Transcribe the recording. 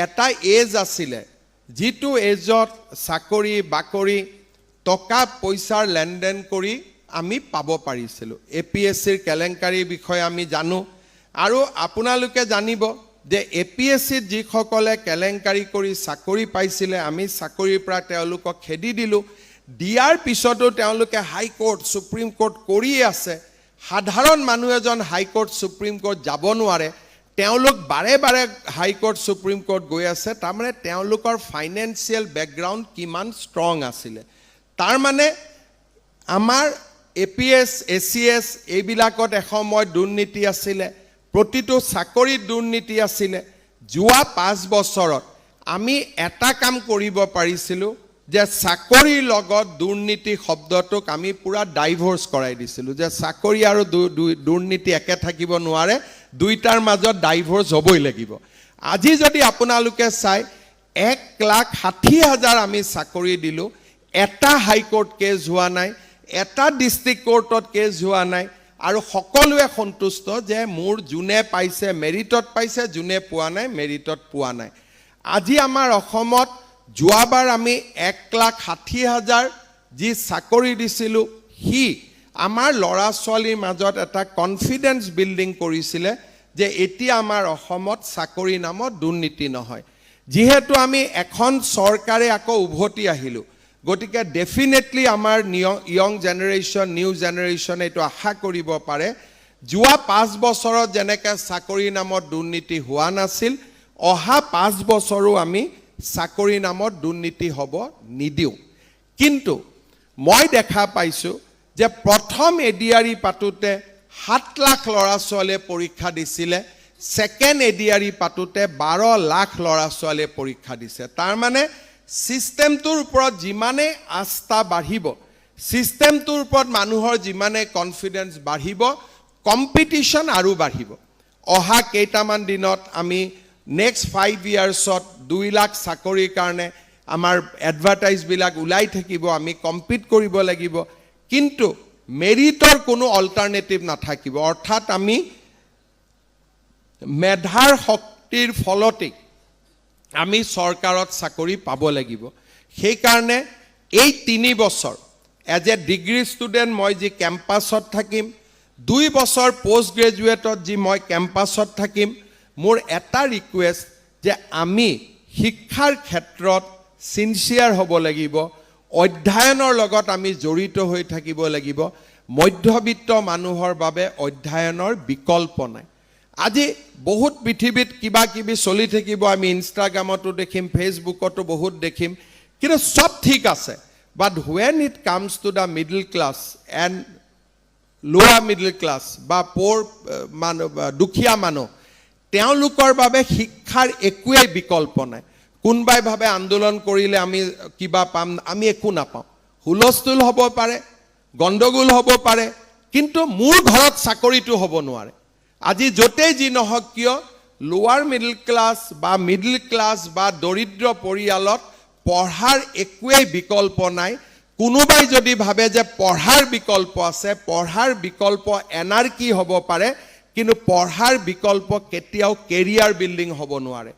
এটা এজ আছিলে যিটো এজত চাকৰি বাকৰি টকা পইচাৰ লেনদেন কৰি আমি পাব পাৰিছিলোঁ APSCৰ কেলেংকাৰীৰ বিষয়ে আমি জানো আৰু আপোনালোকে জানিব যে APSCত যিসকলে কেলেংকাৰী কৰি চাকৰি পাইছিলে আমি চাকৰিৰ পৰা তেওঁলোকক খেদি দিলোঁ দিয়াৰ পিছতো তেওঁলোকে হাইকোৰ্ট সুপ্ৰিম কোৰ্ট কৰিয়ে আছে সাধাৰণ মানুহ এজন হাইকোৰ্ট সুপ্ৰিম কোৰ্ট যাব নোৱাৰে তেওঁলোক বাৰে বাৰে হাইকোৰ্ট সুপ্ৰিম কোৰ্ট গৈ আছে তাৰমানে তেওঁলোকৰ ফাইনেন্সিয়েল বেকগ্ৰাউণ্ড কিমান ষ্ট্ৰং আছিলে তাৰমানে আমাৰ APS ACS এইবিলাকত এসময় দুৰ্নীতি আছিলে প্ৰতিটো চাকৰিত দুৰ্নীতি আছিলে যোৱা 5 বছৰত আমি এটা কাম কৰিব পাৰিছিলোঁ যে চাকৰিৰ লগত দুৰ্নীতি শব্দটোক আমি পুৰা ডাইভৰ্স কৰাই দিছিলোঁ যে চাকৰি আৰু দুৰ্নীতি একে থাকিব নোৱাৰে দুইটাৰ মাজত ডাইভৰ্স হ'বই লাগিব আজি যদি আপোনালোকে চাই 1,60,000 আমি চাকৰি দিলোঁ এটা হাইকোৰ্ট কেছ হোৱা নাই এটা ডিস্ট্ৰিক্ট কোৰ্টত কেছ হোৱা নাই আৰু সকলোৱে সন্তুষ্ট যে মোৰ যোনে পাইছে মেৰিটত পাইছে যোনে পোৱা নাই মেৰিটত পোৱা নাই আজি আমাৰ অসমত যোৱাবাৰ আমি 1,60,000 যি চাকৰি দিছিলোঁ হি আমাৰ ল'ৰা ছোৱালীৰ মাজত এটা কনফিডেন্স বিল্ডিং কৰিছিলে যে এতিয়া আমাৰ অসমত চাকৰি নামত দুৰ্নীতি নহয় যিহেতু আমি এখন চৰকাৰে আকৌ উভতি আহিলোঁ গতিকে ডেফিনেটলি আমাৰ ইয়ং জেনেৰেশ্যন নিউ জেনেৰেশ্যন এইটো আশা কৰিব পাৰে যোৱা 5 বছৰত যেনেকৈ চাকৰি নামত দুৰ্নীতি হোৱা নাছিল অহা 5 বছৰো আমি চাকৰি নামত দুৰ্নীতি হ'ব নিদিওঁ কিন্তু মই দেখা পাইছোঁ যে প্ৰথম এডিআৰই পাতোতে 7 লাখ ল'ৰা ছোৱালীয়ে পৰীক্ষা দিছিলে সেকেন্ড এডিআৰই পাতোতে 12 লাখ ল'ৰা ছোৱালীয়ে পৰীক্ষা দিছে তাৰ মানে সিস্টেমটোৰ ওপৰত যিমানে আস্থা বাঢ়িব সিস্টেমটোৰ ওপৰত মানুহৰ যিমানে কনফিডেন্স বাঢ়িব কম্পিটিশন আৰু বাঢ়িব অহা কেইটামান দিনত আমি নেক্সট 5 ইয়াৰ্ছত 2 লাখ চাকৰিৰ কাৰণে আমাৰ এডভাৰটাইজ বিলাক উলাই থাকিব আমি কম্পিট কৰিব লাগিব কিন্তু মেৰিটৰ কোনো অল্টাৰনেটিভ নাথাকিব অৰ্থাৎ আমি মেধাৰ শক্তিৰ ফলতে আমি চৰকাৰত চাকৰি পাব লাগিব সেই কাৰণে এই 3 বছৰ এজ এ ডিগ্ৰী ষ্টুডেণ্ট মই যি কেম্পাছত থাকিম 2 বছৰ পোষ্ট গ্ৰেজুৱেটত যি মই কেম্পাছত থাকিম মোৰ এটা ৰিকুৱেষ্ট যে আমি শিক্ষাৰ ক্ষেত্ৰত সিনচিয়াৰ হ'ব লাগিব অধ্যয়নৰ লগত আমি জড়িত হৈ থাকিব লাগিব মধ্যবিত্ত মানুহৰ বাবে অধ্যয়নৰ বিকল্প নাই আজি বহুত পৃথিৱীত কিবা কিবি চলি থাকিব আমি ইনষ্টাগ্ৰামতো দেখিম ফেচবুকতো বহুত দেখিম কিন্তু সব ঠিক আছে বাট when it comes to the middle class and lower middle class বা poor মানুহ দুখীয়া মানুহ তেওঁলোকৰ বাবে শিক্ষাৰ একোৱেই বিকল্প নাই কোনবাই ভাবে আন্দোলন কৰিলে আমি কিবা পাম আমি একো নাপাম হুলস্থুল হ'ব পাৰে গণ্ডগোল হ'ব পাৰে কিন্তু মোৰ ঘৰত চাকৰিটো হ'ব নোৱাৰে আজি যতে যি নহক কিয় লোৱাৰ মিডল ক্লাছ বা মিডল ক্লাছ বা দৰিদ্ৰ পৰিয়ালত পঢ়াৰ একোৱেই বিকল্প নাই কোনোবাই যদি ভাবে যে পঢ়াৰ বিকল্প আছে পঢ়াৰ বিকল্প এনাৰ্কি হ'ব পাৰে কিন্তু পঢ়াৰ বিকল্প কেতিয়াও কেৰিয়াৰ বিল্ডিং হ'ব নোৱাৰে